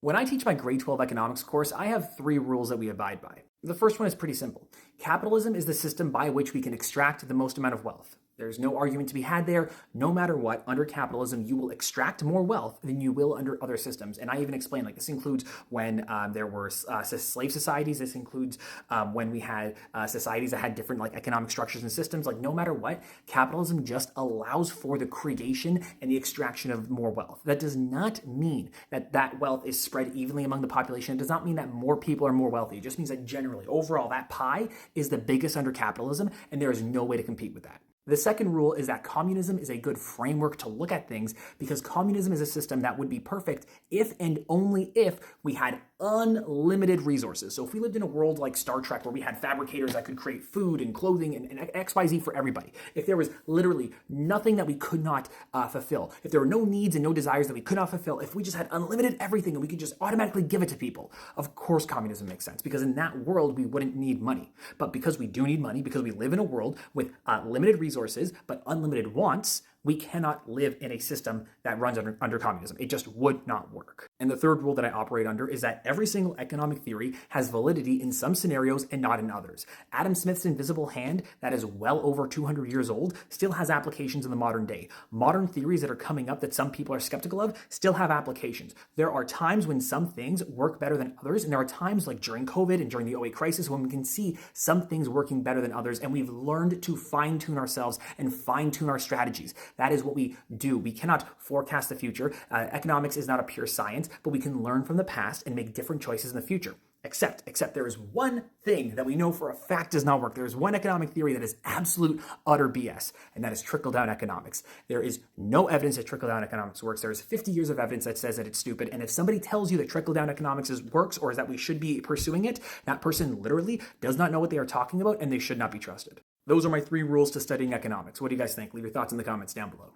When I teach my grade 12 economics course, I have three rules that we abide by. The first one is pretty simple. Capitalism is the system by which we can extract the most amount of wealth. There's no argument to be had there. No matter what, under capitalism, you will extract more wealth than you will under other systems. And I even explain, like, this includes when there were slave societies. This includes when we had societies that had different, like, economic structures and systems. Like, no matter what, capitalism just allows for the creation and the extraction of more wealth. That does not mean that that wealth is spread evenly among the population. It does not mean that more people are more wealthy. It just means that generally, overall, that pie is the biggest under capitalism, and there is no way to compete with that. The second rule is that communism is a good framework to look at things because communism is a system that would be perfect if and only if we had unlimited resources. So if we lived in a world like Star Trek where we had fabricators that could create food and clothing and XYZ for everybody, if there was literally nothing that we could not fulfill, if there were no needs and no desires that we could not fulfill, if we just had unlimited everything and we could just automatically give it to people, of course communism makes sense because in that world we wouldn't need money. But because we do need money, because we live in a world with limited resources, but unlimited wants, we cannot live in a system that runs under communism. It just would not work. And the third rule that I operate under is that every single economic theory has validity in some scenarios and not in others. Adam Smith's invisible hand, that is well over 200 years old, still has applications in the modern day. Modern theories that are coming up that some people are skeptical of still have applications. There are times when some things work better than others, and there are times like during COVID and during the '08 crisis when we can see some things working better than others, and we've learned to fine-tune ourselves and fine-tune our strategies. That is what we do. We cannot forecast the future. Economics is not a pure science, but we can learn from the past and make different choices in the future. Except there is one thing that we know for a fact does not work. There is one economic theory that is absolute, utter BS, and that is trickle-down economics. There is no evidence that trickle-down economics works. There is 50 years of evidence that says that it's stupid, and if somebody tells you that trickle-down economics works or is that we should be pursuing it, that person literally does not know what they are talking about, and they should not be trusted. Those are my three rules to studying economics. What do you guys think? Leave your thoughts in the comments down below.